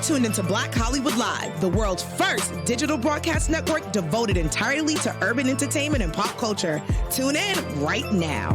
tuned into Black Hollywood Live, the world's first digital broadcast network devoted entirely to urban entertainment and pop culture. Tune in right now.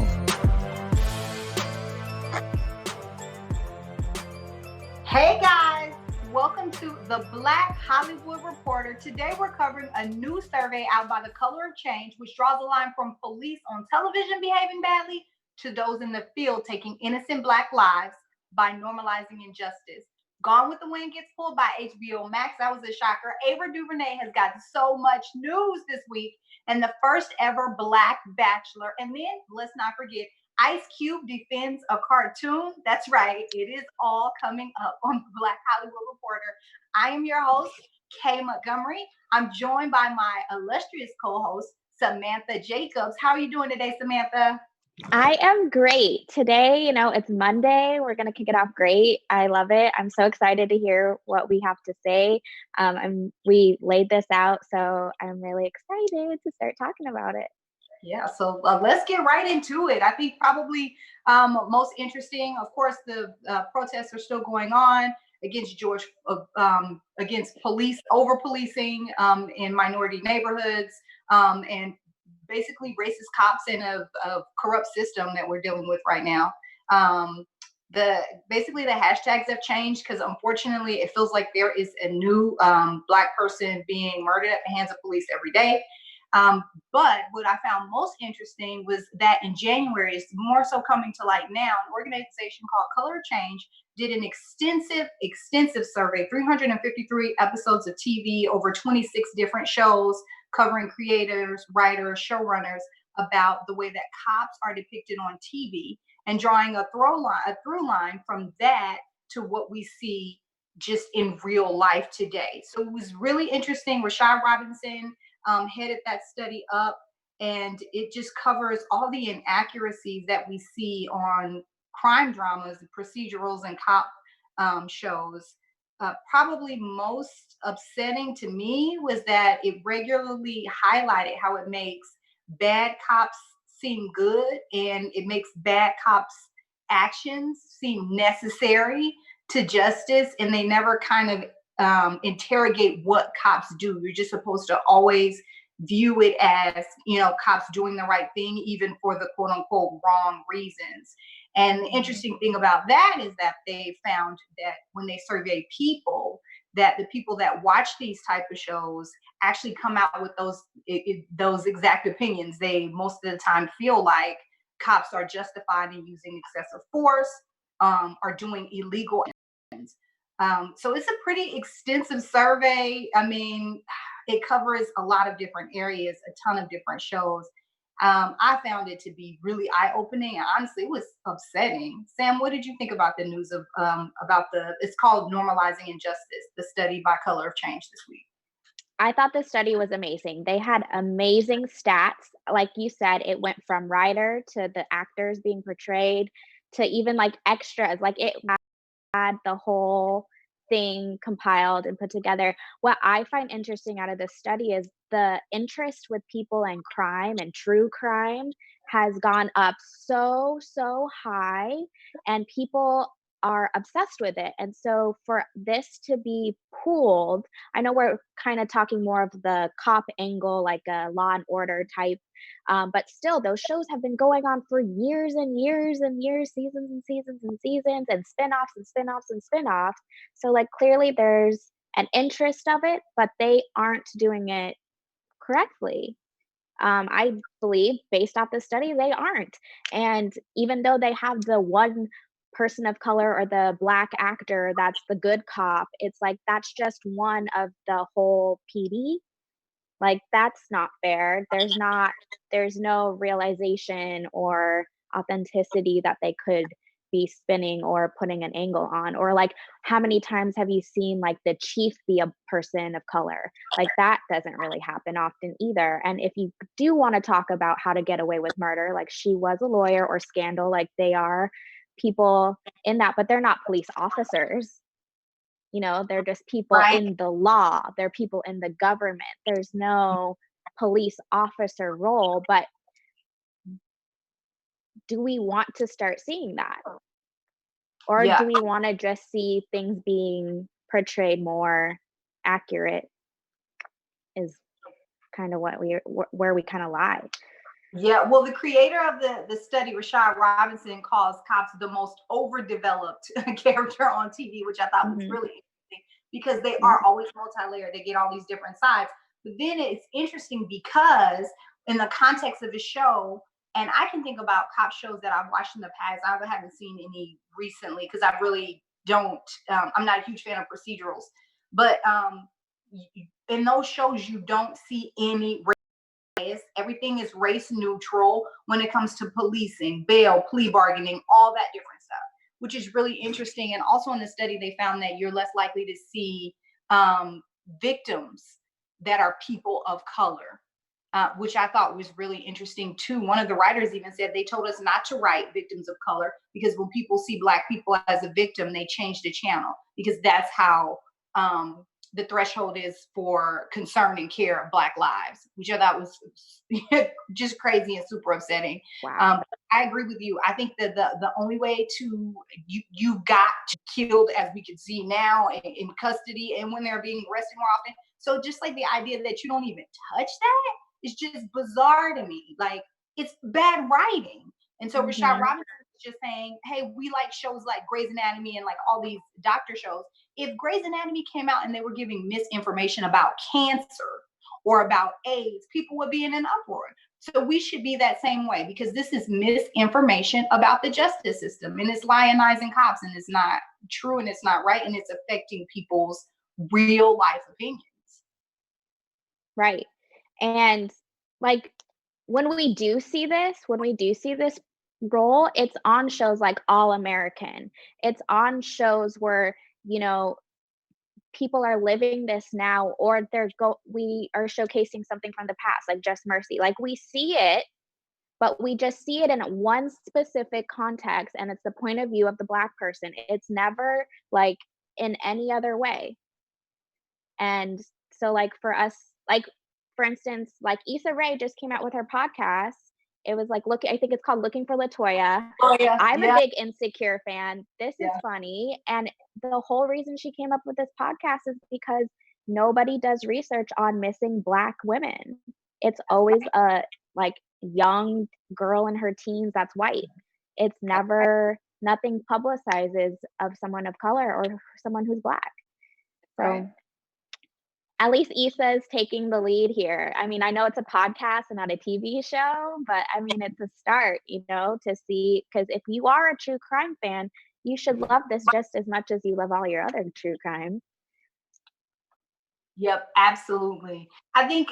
Hey guys, welcome to the Black Hollywood Reporter. Today we're covering a new survey out by The Color of Change, which draws a line from police on television behaving badly to those in the field taking innocent Black lives by normalizing injustice. Gone with the Wind gets pulled by HBO Max. That was a shocker. Ava DuVernay has got so much news this week, and the first ever Black Bachelor. And then let's not forget, Ice Cube defends a cartoon. That's right. It is all coming up on the Black Hollywood Reporter. I am your host, Kay Montgomery. I'm joined by my illustrious co-host, Samantha Jacobs. How are you doing today, Samantha? I am great. Today, it's Monday. We're going to kick it off great. I love it. I'm so excited to hear what we have to say. We laid this out, so I'm really excited to start talking about it. Yeah, so let's get right into it. I think probably most interesting, of course, the protests are still going on against against police, over-policing in minority neighborhoods, and basically racist cops in a corrupt system that we're dealing with right now. Basically the hashtags have changed because unfortunately it feels like there is a new Black person being murdered at the hands of police every day. But what I found most interesting was that in January, it's more so coming to light now, an organization called Color of Change did an extensive survey, 353 episodes of TV, over 26 different shows covering creators, writers, showrunners about the way that cops are depicted on TV and drawing a through line from that to what we see just in real life today. So it was really interesting. Rashad Robinson headed that study up, and it just covers all the inaccuracies that we see on crime dramas, procedurals, and cop shows. Probably most upsetting to me was that it regularly highlighted how it makes bad cops seem good and it makes bad cops' actions seem necessary to justice, and they never kind of interrogate what cops do. You're just supposed to always view it as, cops doing the right thing, even for the quote unquote wrong reasons. And the interesting thing about that is that they found that when they survey people, that the people that watch these type of shows actually come out with those exact opinions. They most of the time feel like cops are justified in using excessive force, are doing illegal things. So it's a pretty extensive survey. I mean, it covers a lot of different areas, a ton of different shows. I found it to be really eye-opening, and honestly, it was upsetting. Sam, what did you think about the news of it's called Normalizing Injustice, the study by Color of Change this week? I thought the study was amazing. They had amazing stats. Like you said, it went from writer to the actors being portrayed to even like extras. Like it had the whole thing compiled and put together. What I find interesting out of this study is the interest with people in crime and true crime has gone up so high, and people are obsessed with it. And so for this to be pooled, I know we're kind of talking more of the cop angle, like a Law and Order type, but still those shows have been going on for years and years and years, seasons and seasons and seasons, and spin-offs and spin-offs and spin-offs. So like clearly there's an interest of it, but they aren't doing it correctly. I believe based off the study, they aren't. And even though they have the one person of color or the Black actor that's the good cop, it's like that's just one of the whole PD. Like that's not fair. There's no realization or authenticity that they could be spinning or putting an angle on. Or like how many times have you seen like the chief be a person of color? Like that doesn't really happen often either. And if you do want to talk about how to get away with murder, like She Was a Lawyer or Scandal, like they are people in that, but they're not police officers. They're just people in the law. They're people in the government. There's no police officer role, but do we want to start seeing that? Or do we want to just see things being portrayed more accurate is kind of where we kind of lie. Yeah, well, the creator of the study, Rashad Robinson, calls cops the most overdeveloped character on TV, which I thought was really interesting because they are always multi-layered. They get all these different sides. But then it's interesting because in the context of the show, and I can think about cop shows that I've watched in the past. I haven't seen any recently because I really don't. I'm not a huge fan of procedurals, but in those shows, you don't see any. Everything is race neutral when it comes to policing, bail, plea bargaining, all that different stuff, which is really interesting. And also in the study, they found that you're less likely to see victims that are people of color, which I thought was really interesting too. One of the writers even said they told us not to write victims of color because when people see Black people as a victim, they change the channel because that's how the threshold is for concern and care of Black lives, which I thought was just crazy and super upsetting. Wow. I agree with you. I think that the only way to you got killed, as we can see now, in custody and when they're being arrested more often. So just like the idea that you don't even touch that is just bizarre to me. Like, it's bad writing. And so Rashad Robinson is just saying, hey, we like shows like Grey's Anatomy and like all these doctor shows. If Grey's Anatomy came out and they were giving misinformation about cancer or about AIDS, people would be in an uproar. So we should be that same way because this is misinformation about the justice system and it's lionizing cops and it's not true and it's not right and it's affecting people's real life opinions. Right. And like when we do see this role, it's on shows like All American. It's on shows where, people are living this now, or we are showcasing something from the past, like Just Mercy. Like we see it, but we just see it in one specific context, and it's the point of view of the Black person. It's never like in any other way. And so, like for us, like for instance, like Issa Rae just came out with her podcast. It was like I think it's called Looking for LaToya. Oh, yeah. I'm a big Insecure fan. This is funny. And the whole reason she came up with this podcast is because nobody does research on missing Black women. It's always a like young girl in her teens that's white. It's never, nothing publicizes of someone of color or someone who's Black. So at least Issa is taking the lead here. I mean, I know it's a podcast and not a TV show, but I mean, it's a start, to see, because if you are a true crime fan, you should love this just as much as you love all your other true crime. Yep, absolutely. I think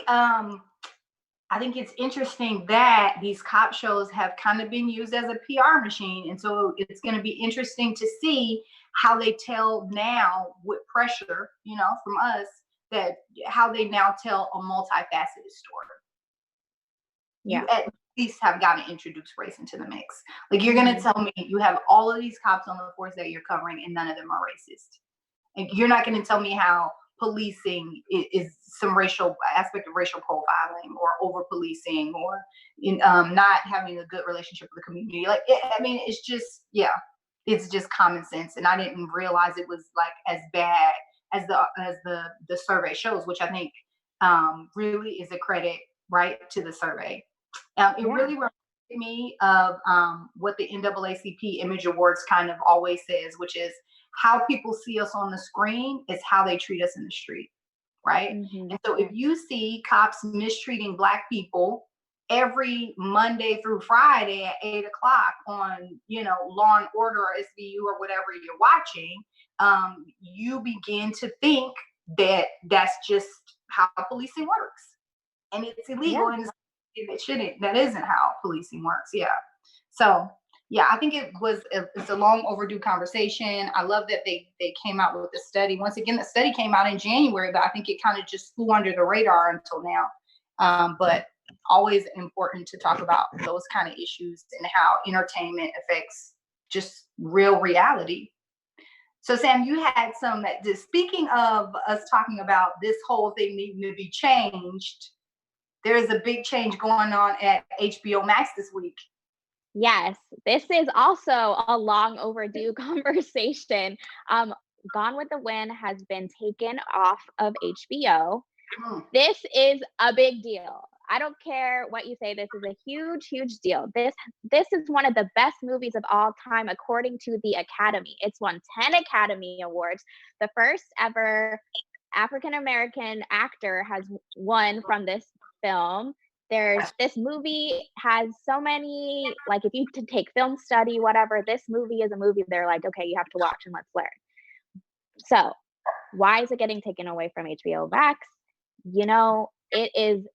it's interesting that these cop shows have kind of been used as a PR machine. And so it's going to be interesting to see how they tell now with pressure, from us, that how they now tell a multifaceted story. Yeah. You at least have got to introduce race into the mix. Like you're going to tell me you have all of these cops on the force that you're covering and none of them are racist. And you're not going to tell me how policing is some racial aspect of racial profiling or over policing or not having a good relationship with the community. Like, it's just common sense. And I didn't realize it was like as bad as the survey shows, which I think really is a credit to the survey. It really reminded me of what the NAACP Image Awards kind of always says, which is how people see us on the screen is how they treat us in the street, right? And so if you see cops mistreating Black people every Monday through Friday at 8 o'clock on, Law and Order or SVU or whatever you're watching, you begin to think that that's just how policing works. And it's illegal and it shouldn't. That isn't how policing works. Yeah. So, I think it's a long overdue conversation. I love that they came out with the study. Once again, the study came out in January, but I think it kind of just flew under the radar until now. But always important to talk about those kind of issues and how entertainment affects just real reality. So Sam, you had some that speaking of us talking about this whole thing needing to be changed, there is a big change going on at HBO Max this week. Yes, this is also a long overdue conversation. Gone with the Wind has been taken off of HBO. Mm. This is a big deal. I don't care what you say. This is a huge, huge deal. This is one of the best movies of all time, according to the Academy. It's won 10 Academy Awards. The first ever African American actor has won from this film. This movie has so many, like, if you take film study, whatever, this movie is a movie they're like, okay, you have to watch and let's learn. So why is it getting taken away from HBO Max? You know, it is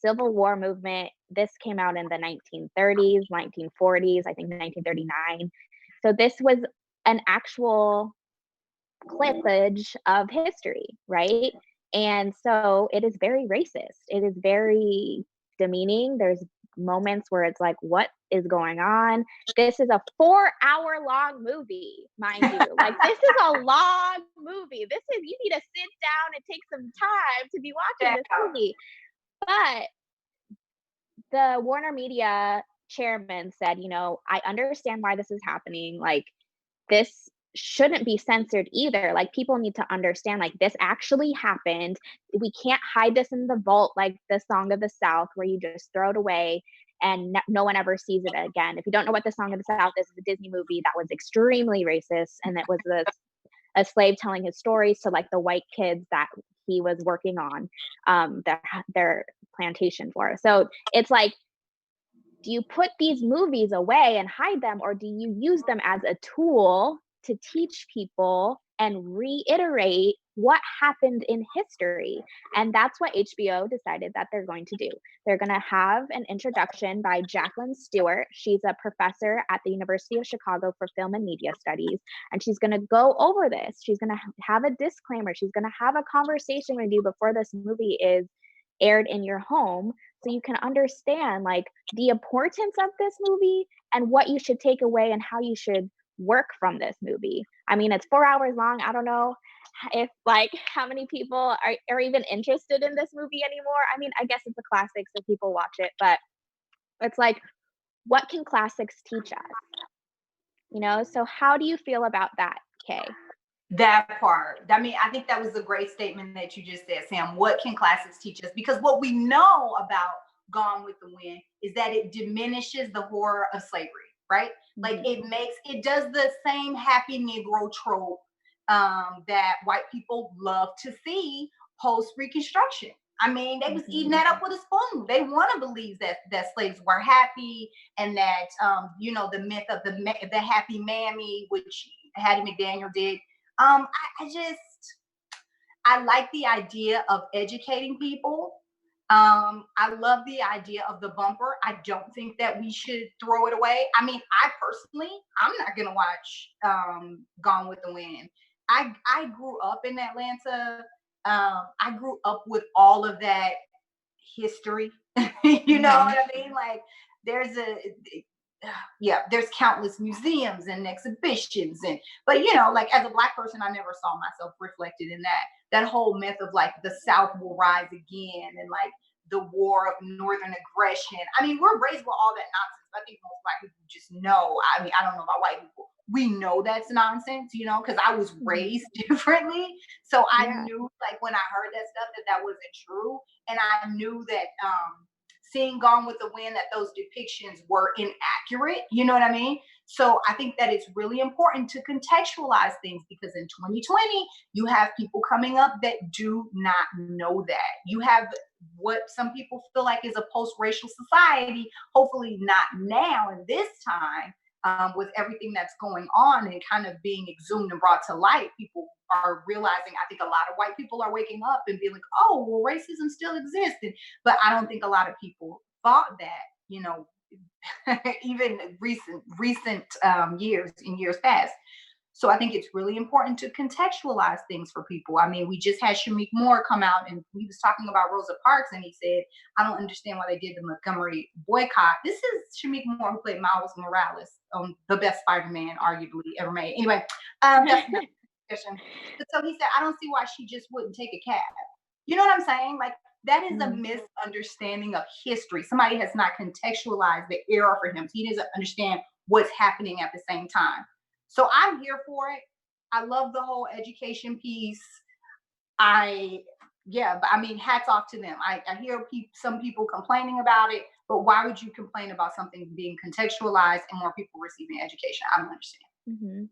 Civil War movement. This came out in the 1930s, 1940s, I think 1939. So this was an actual clippage of history, right? And so it is very racist. It is very demeaning. There's moments where it's like, what is going on? This is a 4-hour long movie, mind you. Like, this is a long movie. You need to sit down and take some time to be watching this movie. But the Warner Media chairman said, I understand why this is happening. Like, this shouldn't be censored either. Like, people need to understand, like, this actually happened. We can't hide this in the vault like the Song of the South, where you just throw it away and no one ever sees it again. If you don't know what the Song of the South is, it's a Disney movie that was extremely racist, and it was a slave telling his stories to, like, the white kids that he was working on their plantation for. So it's like, do you put these movies away and hide them, or do you use them as a tool to teach people and reiterate what happened in history? And that's what HBO decided that they're going to do. They're going to have an introduction by Jacqueline Stewart. She's a professor at the University of Chicago for Film and Media Studies, and she's going to go over this. She's going to have a disclaimer. She's going to have a conversation with you before this movie is aired in your home, so you can understand, like, the importance of this movie and what you should take away and how you should work from this movie. I mean, it's 4 hours long. I don't know if, like, how many people are even interested in this movie anymore. I mean, I guess it's a classic, so people watch it, but it's like, what can classics teach us? So how do you feel about that, Kay? That part. I mean, I think that was a great statement that you just said, Sam. What can classics teach us? Because what we know about Gone with the Wind is that it diminishes the horror of slavery, right? Like, it does the same happy Negro trope that white people love to see post Reconstruction. I mean, they was eating that up with a spoon. They want to believe that slaves were happy, and that the myth of the happy mammy, which Hattie McDaniel did. I like the idea of educating people. I love the idea of the bumper. I don't think that we should throw it away. I mean, I'm not gonna watch Gone with the Wind. I grew up in Atlanta. I grew up with all of that history. You know what I mean? Like, there's there's countless museums and exhibitions, but like, as a Black person, I never saw myself reflected in that whole myth of, like, the South will rise again, and, like, the war of Northern aggression. I mean, we're raised with all that nonsense. I think most Black people just know. I mean, I don't know about white people. We know that's nonsense, because I was raised differently. So I knew, like, when I heard that stuff, that wasn't true. And I knew that seeing Gone with the Wind, that those depictions were inaccurate. You know what I mean? So I think that it's really important to contextualize things, because in 2020, you have people coming up that do not know that. You have what some people feel like is a post-racial society, hopefully not now in this time, with everything that's going on and kind of being exhumed and brought to light. People are realizing, I think a lot of white people are waking up and being like, oh, well, racism still exists. But I don't think a lot of people thought that, even recent years, in years past. So I think it's really important to contextualize things for people. I mean, we just had Shamik Moore come out, and he was talking about Rosa Parks, and he said, I don't understand why they did the Montgomery boycott. This is Shamik Moore, who played Miles Morales, the best Spider-Man arguably ever made. Anyway, that's another discussion. So he said, I don't see why she just wouldn't take a cab. You know what I'm saying? Like, that is a misunderstanding of history. Somebody has not contextualized the era for him. So he doesn't understand what's happening at the same time. So I'm here for it. I love the whole education piece. But I mean, hats off to them. I hear some people complaining about it, but why would you complain about something being contextualized and more people receiving education? I don't understand. Mm-hmm.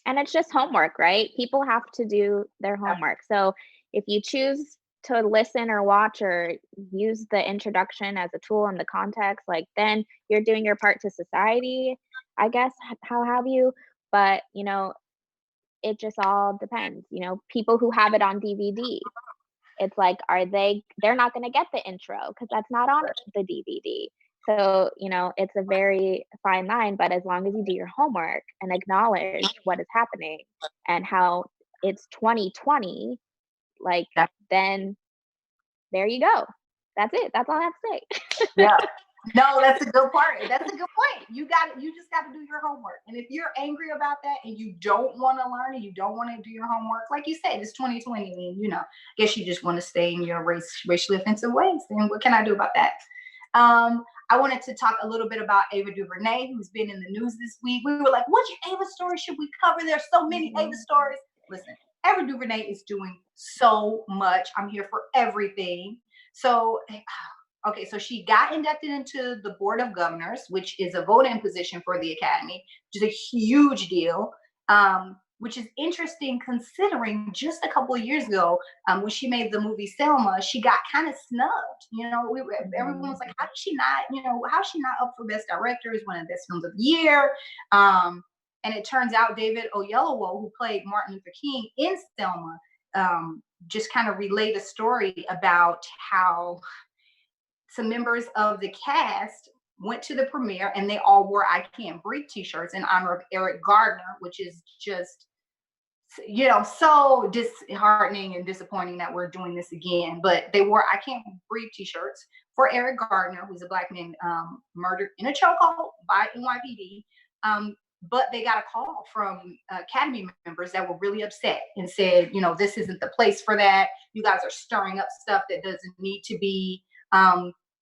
And it's just homework, right? People have to do their homework. So if you choose to listen or watch or use the introduction as a tool in the context, like then you're doing your part to society, I guess, how have you? But, it just all depends. People who have it on DVD, it's like, they're not going to get the intro because that's not on the DVD. So, it's a very fine line, but as long as you do your homework and acknowledge what is happening and how it's 2020, like, then there you go. That's it. That's all I have to say. Yeah. No, that's a good part. That's a good point. You just got to do your homework. And if you're angry about that and you don't want to learn and you don't want to do your homework, like you said, it's 2020 and, I guess you just want to stay in your racially offensive ways. Then what can I do about that? I wanted to talk a little bit about Ava DuVernay, who's been in the news this week. We were like, which Ava story should we cover? There's so many Ava stories. Listen, Ava DuVernay is doing so much. I'm here for everything. So, okay, so she got inducted into the Board of Governors, which is a voting position for the Academy, which is a huge deal, which is interesting considering just a couple of years ago, when she made the movie Selma, she got kind of snubbed. Everyone was like, how is she not up for Best Director? It's one of the best films of the year. And it turns out David Oyelowo, who played Martin Luther King in Selma, just kind of relayed a story about how some members of the cast went to the premiere and they all wore I Can't Breathe t-shirts in honor of Eric Gardner, which is just, so disheartening and disappointing that we're doing this again. But they wore I Can't Breathe t-shirts for Eric Gardner, who's a Black man murdered in a chokehold by NYPD. But they got a call from Academy members that were really upset and said, this isn't the place for that. You guys are stirring up stuff that doesn't need to be.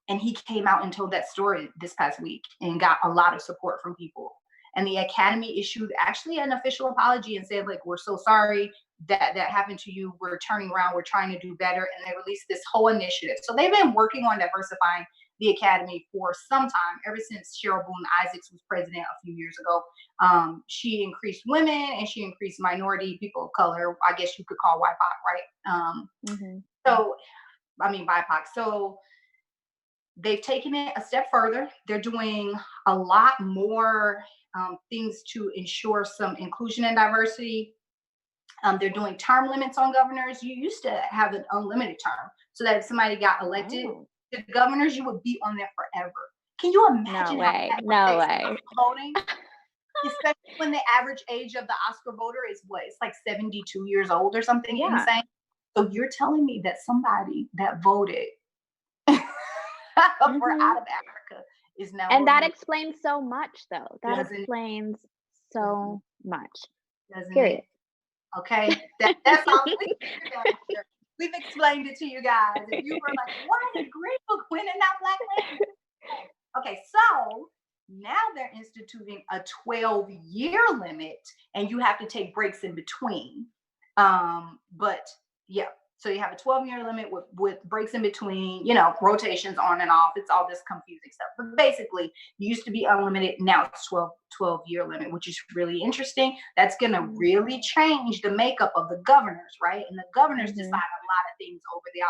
And he came out and told that story this past week and got a lot of support from people. And the Academy issued actually an official apology and said, like, we're so sorry that happened to you. We're turning around. We're trying to do better. And they released this whole initiative. So they've been working on diversifying the Academy for some time, ever since Cheryl Boone Isaacs was president a few years ago. She increased women and she increased minority people of color. I guess you could call BIPOC, right? So, I mean, BIPOC. So they've taken it a step further. They're doing a lot more things to ensure some inclusion and diversity. They're doing term limits on governors. You used to have an unlimited term, so that if somebody got elected to governors, you would be on there forever. Can you imagine? No way. Voting, especially when the average age of the Oscar voter is what? It's like 72 years old or something insane. So you're telling me that somebody that voted for out of Africa is now, and that explains so much, though. That explains so much. Period. Okay, that's all. We've explained it to you guys. If you were like, why did Green Book win and not Black Lady? Okay, so now they're instituting a 12-year limit, and you have to take breaks in between. But yeah. So you have a 12-year limit with breaks in between, rotations on and off. It's all this confusing stuff. But basically, you used to be unlimited. Now it's 12-year limit, which is really interesting. That's going to really change the makeup of the governors, right? And the governors decide a lot of things over the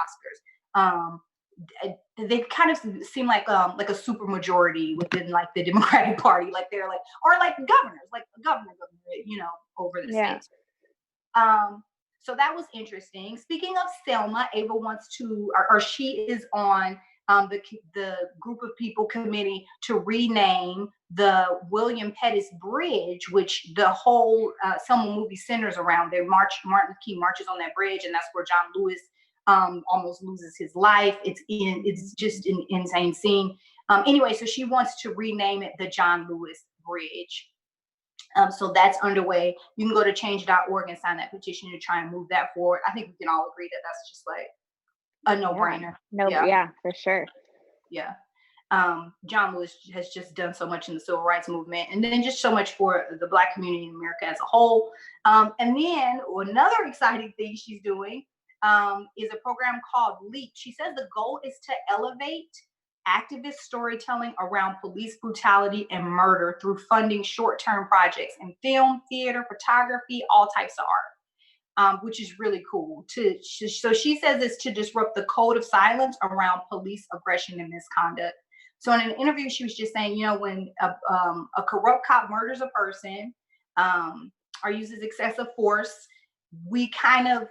Oscars. They kind of seem like a super majority within like the Democratic Party. Like they're like, or like governors, like a governor, over the states. So that was interesting. Speaking of Selma, Ava wants to, or she is on the group of people committee to rename the William Pettis Bridge, which the whole Selma movie centers around. Martin King marches on that bridge, and that's where John Lewis almost loses his life. It's just an insane scene. Anyway, so she wants to rename it the John Lewis Bridge. So that's underway. You can go to change.org and sign that petition to try and move that forward. I think we can all agree that that's just like a no-brainer. Yeah, for sure. Yeah. John Lewis has just done so much in the civil rights movement, and then just so much for the Black community in America as a whole. And then another exciting thing she's doing is a program called LEAP. She says the goal is to elevate activist storytelling around police brutality and murder through funding short-term projects in film, theater, photography, all types of art, which is really cool. So she says it's to disrupt the code of silence around police aggression and misconduct. So in an interview, she was just saying, when a corrupt cop murders a person or uses excessive force, we kind of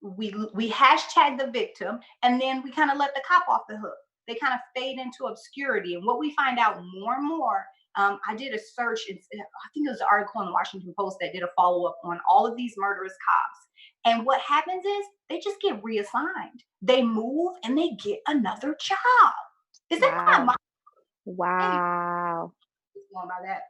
we hashtag the victim, and then we kind of let the cop off the hook. They kind of fade into obscurity. And what we find out more and more, I did a search, I think it was an article in the Washington Post that did a follow-up on all of these murderous cops. And what happens is they just get reassigned. They move and they get another job. Is that not my Wow. Going by that.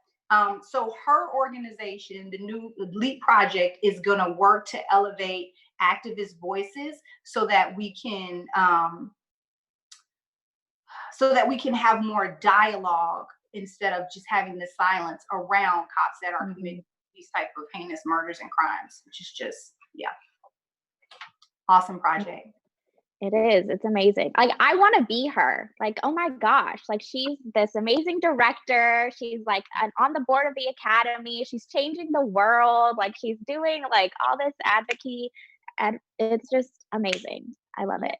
So her organization, the new LEAP project, is going to work to elevate activist voices so that we can have more dialogue instead of just having the silence around cops that are committing these type of heinous murders and crimes, which is just, awesome project. It is. It's amazing. Like, I want to be her. Like, oh my gosh. Like, she's this amazing director. She's like on the board of the Academy. She's changing the world. Like, she's doing like all this advocacy, and it's just amazing. I love it.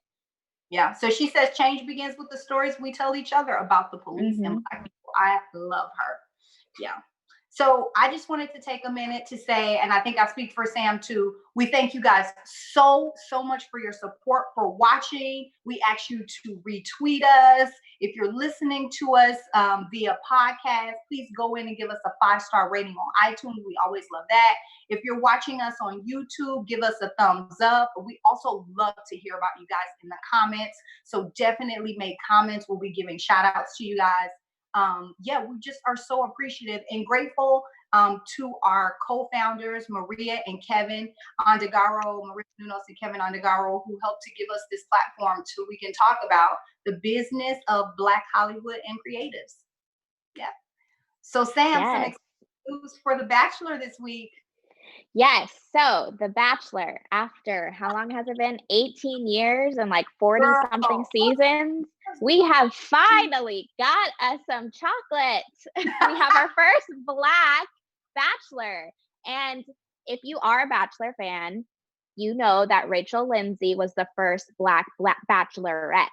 Yeah. So she says change begins with the stories we tell each other about the police and Black people. I love her. Yeah. So I just wanted to take a minute to say, and I think I speak for Sam too, we thank you guys so much for your support, for watching. We ask you to retweet us. If you're listening to us via podcast, please go in and give us a 5-star rating on iTunes. We always love that. If you're watching us on YouTube, give us a thumbs up. We also love to hear about you guys in the comments. So definitely make comments. We'll be giving shout outs to you guys. We just are so appreciative and grateful to our co-founders, Maria and Kevin Ondegaro, Maria Nunos and Kevin Ondegaro, who helped to give us this platform so we can talk about the business of Black Hollywood and creatives. Yeah. So Sam, some exciting news for The Bachelor this week. Yes. So The Bachelor, after how long has it been? 18 years and like 40 something seasons. We have finally got us some chocolate. We have our first Black Bachelor. And if you are a Bachelor fan, you know that Rachel Lindsay was the first Black Bachelorette.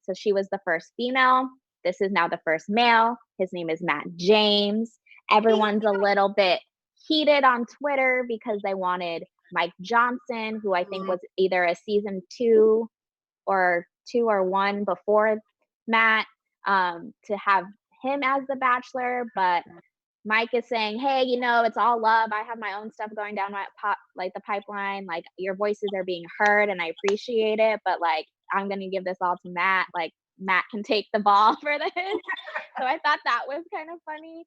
So she was the first female. This is now the first male. His name is Matt James. Everyone's a little bit heated on Twitter because they wanted Mike Johnson, who I think was either a season 2 or 1 before Matt, to have him as the Bachelor. But Mike is saying, hey, it's all love. I have my own stuff going down the pipeline. Like, your voices are being heard and I appreciate it, but like, I'm going to give this all to Matt. Like, Matt can take the ball for this. So I thought that was kind of funny.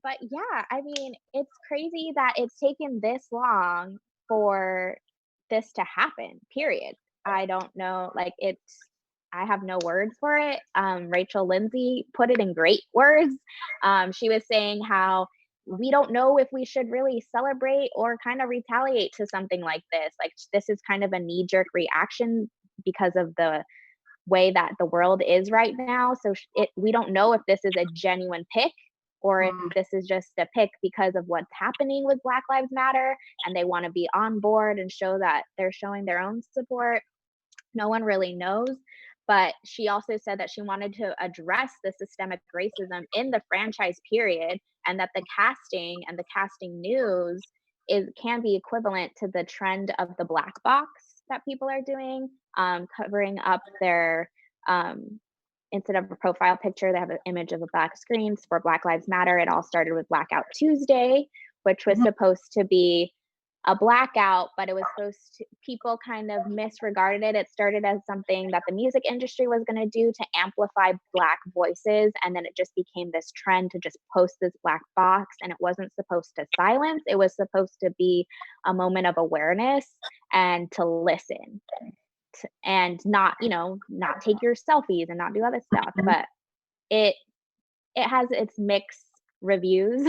But yeah, I mean, it's crazy that it's taken this long for this to happen, period. I don't know. Like, I have no words for it. Rachel Lindsay put it in great words. She was saying how we don't know if we should really celebrate or kind of retaliate to something like this. Like, this is kind of a knee-jerk reaction because of the way that the world is right now. So we don't know if this is a genuine pick or if this is just a pick because of what's happening with Black Lives Matter and they want to be on board and show that they're showing their own support. No one really knows. But she also said that she wanted to address the systemic racism in the franchise period, and that the casting and the casting news can be equivalent to the trend of the black box that people are doing, covering up their instead of a profile picture, they have an image of a black screen for Black Lives Matter. It all started with Blackout Tuesday, which was supposed to be a blackout, but it was people kind of misregarded it. It started as something that the music industry was going to do to amplify Black voices. And then it just became this trend to just post this black box. And it wasn't supposed to silence. It was supposed to be a moment of awareness and to listen and not take your selfies and not do other stuff. But it has its mixed reviews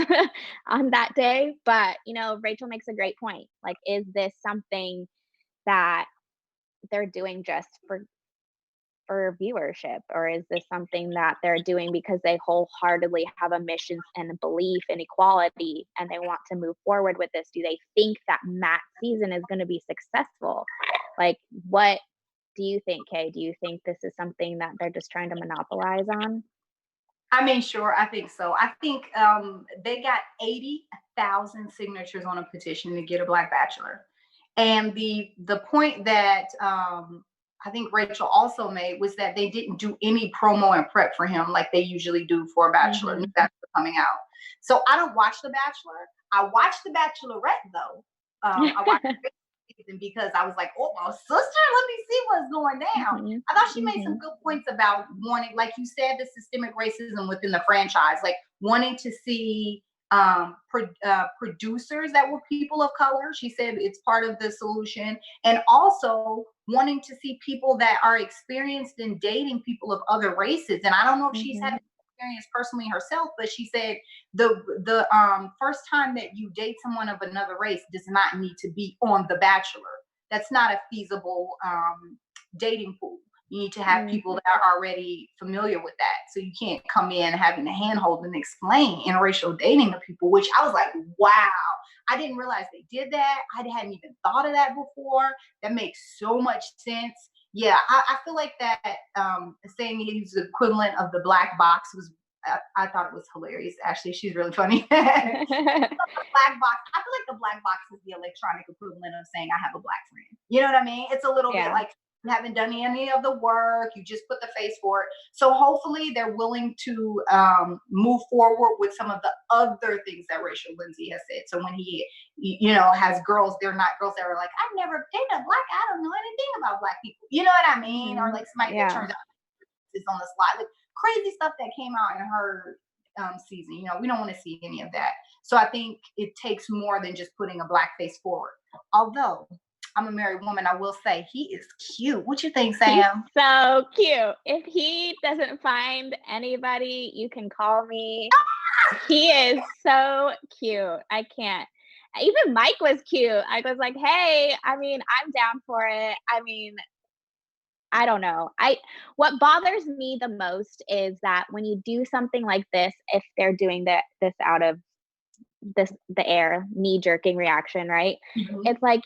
on that day, but, Rachel makes a great point. Like, is this something that they're doing just for viewership, or is this something that they're doing because they wholeheartedly have a mission and a belief in equality and they want to move forward with this? Do they think that Matt's season is going to be successful? Like, what do you think, Kay? Do you think this is something that they're just trying to monopolize on? I mean, sure, I think so. I think they got 80,000 signatures on a petition to get a Black Bachelor. And the point that I think Rachel also made was that they didn't do any promo and prep for him like they usually do for a Bachelor, new Bachelor coming out. So I don't watch The Bachelor. I watched The Bachelorette though. I watched season because I was like, oh, my sister, let me see what's going down. I thought she made some good points about wanting, like you said, the systemic racism within the franchise, like wanting to see producers that were people of color. She said it's part of the solution, and also wanting to see people that are experienced in dating people of other races. And I don't know if she's had experience personally herself, but she said the first time that you date someone of another race does not need to be on The Bachelor. That's not a feasible dating pool. You need to have people that are already familiar with that. So you can't come in having to handhold and explain interracial dating to people, which I was like, wow, I didn't realize they did that. I hadn't even thought of that before. That makes so much sense. Yeah, I feel like that saying he's the equivalent of the black box was, I thought it was hilarious. Actually, she's really funny. Black box. I feel like the black box is the electronic equivalent of saying I have a black friend. You know what I mean? It's a little bit like you haven't done any of the work. You just put the face for it. So hopefully they're willing to move forward with some of the other things that Rachel Lindsay has said. So when he, has girls, they're not girls that are like, I've never dated a black, I don't know anything about black people. You know what I mean? Or like somebody that turns out is on the slide. Like crazy stuff that came out in her season. We don't want to see any of that. So I think it takes more than just putting a black face forward. Although I'm a married woman, I will say he is cute. What you think, Sam? He's so cute. If he doesn't find anybody, you can call me. He is so cute. I can't. Even Mike was cute. I was like, hey, I'm down for it. I don't know. What bothers me the most is that when you do something like this, if they're doing this out of the air knee-jerking reaction, right? It's like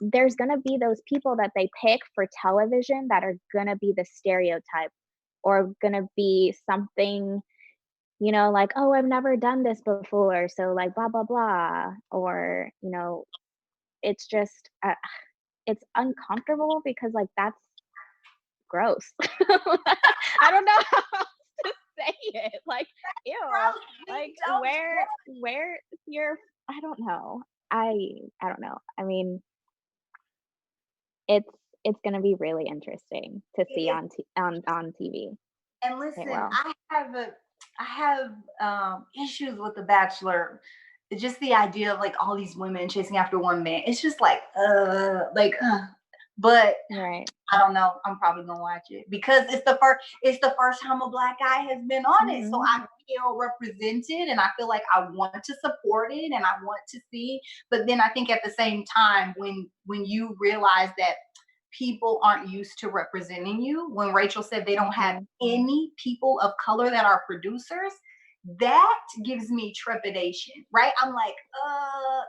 there's gonna be those people that they pick for television that are gonna be the stereotype, or gonna be something, like, oh, I've never done this before, so like blah blah blah, or it's just it's uncomfortable because like that's gross. I don't know how else to say it. Like, ew. Like, where's your? I don't know. I don't know. It's gonna be really interesting to see on TV. And listen, I have issues with The Bachelor. Just the idea of like all these women chasing after one man. It's just like, but right. I don't know. I'm probably gonna watch it because it's the first time a black guy has been on it. So I feel represented and I feel like I want to support it and I want to see. But then I think at the same time, when you realize that people aren't used to representing you, when Rachel said they don't have any people of color that are producers, that gives me trepidation, right? I'm like,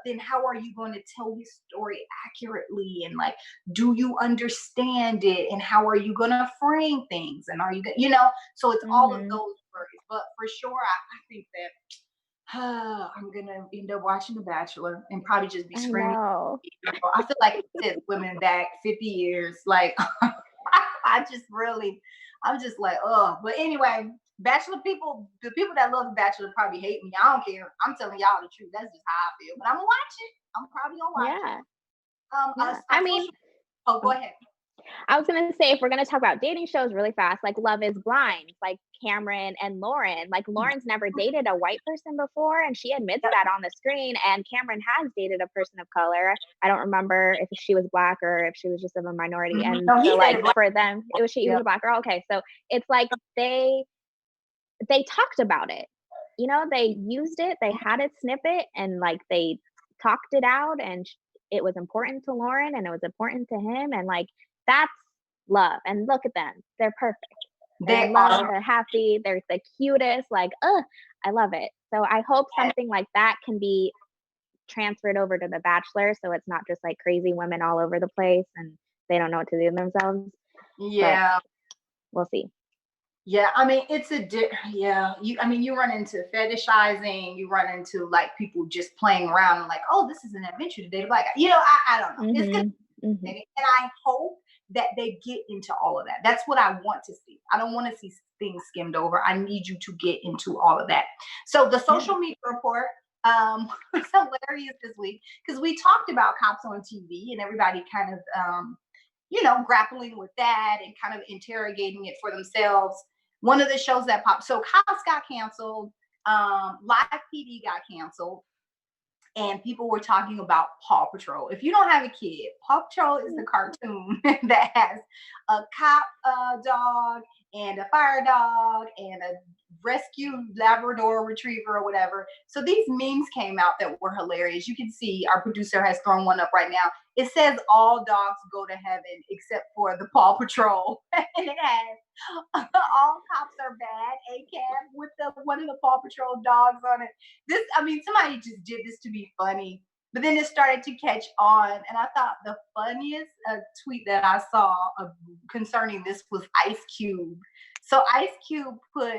then how are you going to tell this story accurately? And like, do you understand it? And how are you going to frame things? And are you, so it's all of those worries. But for sure, I think that I'm going to end up watching The Bachelor and probably just be screaming. I feel like it sets women back 50 years. Like, I'm just like, but anyway, Bachelor people, the people that love The Bachelor probably hate me. I don't care. I'm telling y'all the truth. That's just how I feel. But I'm gonna watch it. I'm probably gonna watch it. Go ahead. I was gonna say, if we're gonna talk about dating shows really fast, like Love is Blind, like Cameron and Lauren. Like Lauren's never dated a white person before, and she admits that on the screen. And Cameron has dated a person of color. I don't remember if she was black or if she was just of a minority. And so, like for them, he was a black girl. Okay, so it's like they talked about it. You know, they used it, they had a snippet, and like they talked it out, and it was important to Lauren and it was important to him. And like, that's love. And look at them, they're perfect. They're They in love, are. they're happy, they're the cutest. Like, I love it. So I hope something like that can be transferred over to The Bachelor, so it's not just like crazy women all over the place and they don't know what to do with themselves. Yeah. But we'll see. Yeah, I mean, it's yeah. I mean, you run into fetishizing, you run into like people just playing around and like, oh, this is an adventure today. Like, I don't know. It's good. Mm-hmm. And I hope that they get into all of that. That's what I want to see. I don't want to see things skimmed over. I need you to get into all of that. So the social media report was hilarious this week because we talked about cops on TV and everybody kind of grappling with that and kind of interrogating it for themselves. One of the shows that popped, so Cops got canceled, Live PD got canceled, and people were talking about Paw Patrol. If you don't have a kid, Paw Patrol is the cartoon that has a cop dog and a fire dog and a rescue Labrador retriever or whatever. So these memes came out that were hilarious. You can see our producer has thrown one up right now. It says all dogs go to heaven except for the Paw Patrol. And it has all cops are bad, ACAB with one of the Paw Patrol dogs on it. Somebody just did this to be funny, but then it started to catch on. And I thought the funniest tweet that I saw concerning this was Ice Cube. So Ice Cube put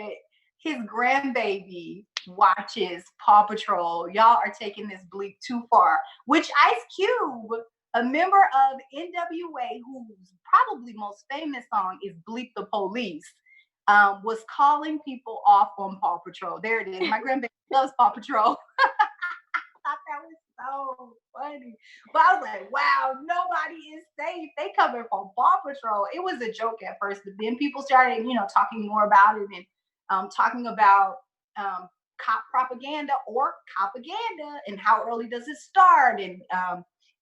his grandbaby watches Paw Patrol. Y'all are taking this bleep too far. Which Ice Cube, a member of NWA, whose probably most famous song is Bleep the Police, was calling people off on Paw Patrol. There it is. My grandbaby loves Paw Patrol. I thought that was so funny. But I was like, wow, nobody is safe. They coming from Paw Patrol. It was a joke at first, but then people started, talking more about it and talking about cop propaganda or propaganda and how early does it start and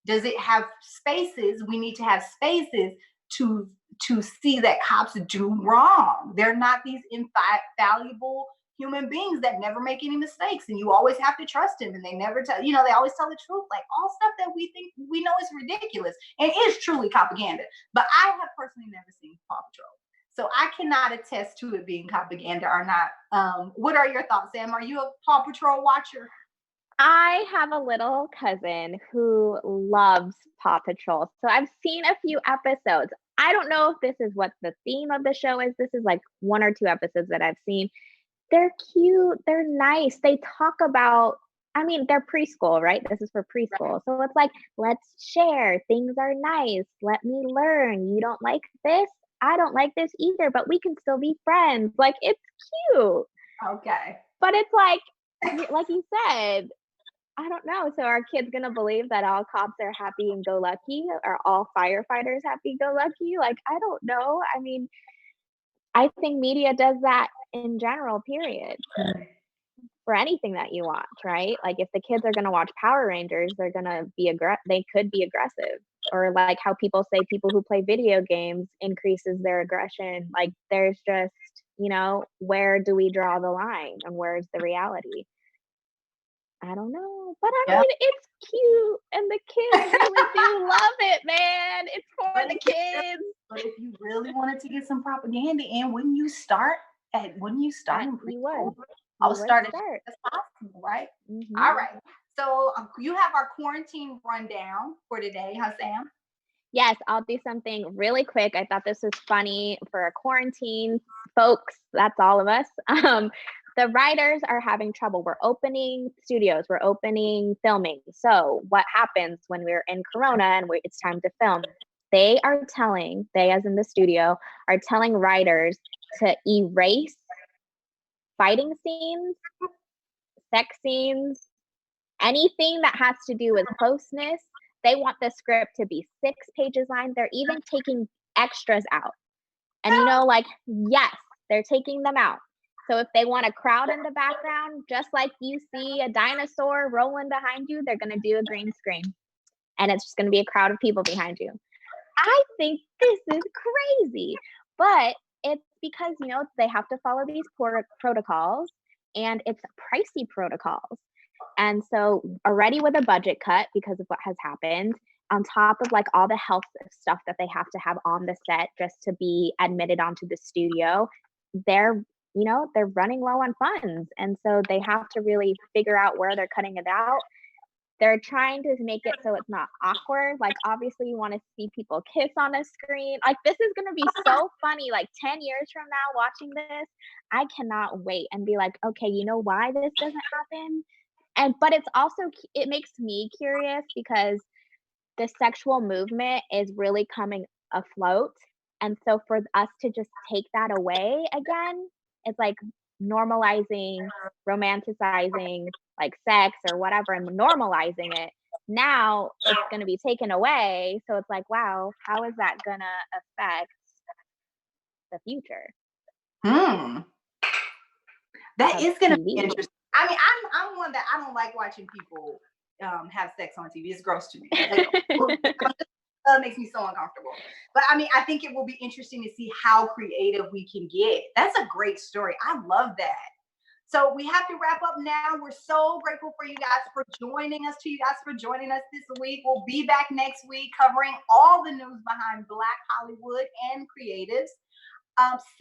does it have spaces? We need to have spaces to see that cops do wrong. They're not these infallible human beings that never make any mistakes, and you always have to trust them, and they never tell, they always tell the truth, like all stuff that we think we know is ridiculous and is truly propaganda. But I have personally never seen Paw Patrol, so I cannot attest to it being propaganda or not. What are your thoughts, Sam? Are you a Paw Patrol watcher? I have a little cousin who loves Paw Patrol. So I've seen a few episodes. I don't know if this is what the theme of the show is. This is like 1 or 2 episodes that I've seen. They're cute. They're nice. They talk about, they're preschool, right? This is for preschool. So it's like, let's share. Things are nice. Let me learn. You don't like this? I don't like this either, but we can still be friends. Like, it's cute. Okay. But it's like you said, I don't know. So are kids going to believe that all cops are happy and go lucky? Are all firefighters happy go lucky? Like, I don't know. I think media does that in general, period. For anything that you watch, right? Like if the kids are going to watch Power Rangers, they're going to be they could be aggressive. Or like how people say people who play video games increases their aggression. Like there's just, where do we draw the line and where's the reality? I don't know, but it's cute, and the kids really do love it, man. It's for the kids. But if you really wanted to get some propaganda in, wouldn't you start in preschool? I'll start as possible, right? Mm-hmm. All right. So you have our quarantine rundown for today, huh, Sam? Yes, I'll do something really quick. I thought this was funny for a quarantine, folks. That's all of us. The writers are having trouble. We're opening studios. We're opening filming. So what happens when we're in Corona and it's time to film? They as in the studio, are telling writers to erase fighting scenes, sex scenes, anything that has to do with closeness. They want the script to be 6 pages long. They're even taking extras out. And yes, they're taking them out. So if they want a crowd in the background, just like you see a dinosaur rolling behind you, they're going to do a green screen. And it's just going to be a crowd of people behind you. I think this is crazy. But it's because, they have to follow these protocols, and it's pricey protocols. And so already with a budget cut because of what has happened, on top of like all the health stuff that they have to have on the set just to be admitted onto the studio, they're they're running low on funds. And so they have to really figure out where they're cutting it out. They're trying to make it so it's not awkward. Like, obviously, you want to see people kiss on a screen. Like, this is going to be so funny. Like, 10 years from now, watching this, I cannot wait and be like, okay, you know why this doesn't happen? But it's also, it makes me curious because the sexual movement is really coming afloat. And so for us to just take that away again, it's like normalizing, romanticizing like sex or whatever and normalizing it. Now it's going to be taken away. So it's like, wow, how is that going to affect the future? That is going to be interesting. I mean, I'm one that I don't like watching people have sex on TV. It's gross to me. It makes me so uncomfortable. But I mean, I think it will be interesting to see how creative we can get. That's a great story. I love that. So we have to wrap up now. We're so grateful for you guys for joining us. To you guys for joining us this week. We'll be back next week covering all the news behind Black Hollywood and creatives.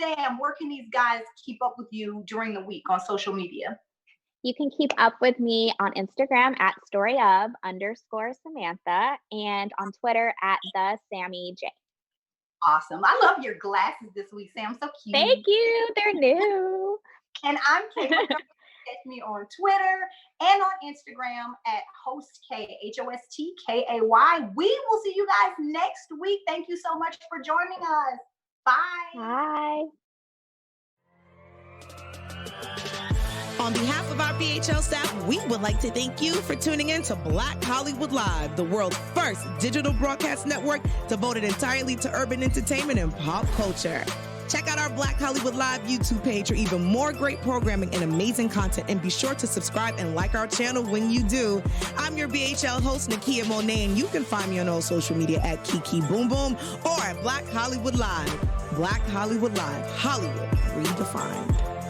Sam, where can these guys keep up with you during the week on social media? You can keep up with me on Instagram at @storyof_Samantha and on Twitter at @TheSammyJ. Awesome. I love your glasses this week, Sam. So cute. Thank you. They're new. And I'm Kay. Catch me on Twitter and on Instagram at HostKay, HostKay. We will see you guys next week. Thank you so much for joining us. Bye. Bye. On behalf of our BHL staff, we would like to thank you for tuning in to Black Hollywood Live, the world's first digital broadcast network devoted entirely to urban entertainment and pop culture. Check out our Black Hollywood Live YouTube page for even more great programming and amazing content. And be sure to subscribe and like our channel when you do. I'm your BHL host, Nakia Monet, and you can find me on all social media at Kiki Boom Boom or at Black Hollywood Live. Black Hollywood Live, Hollywood redefined.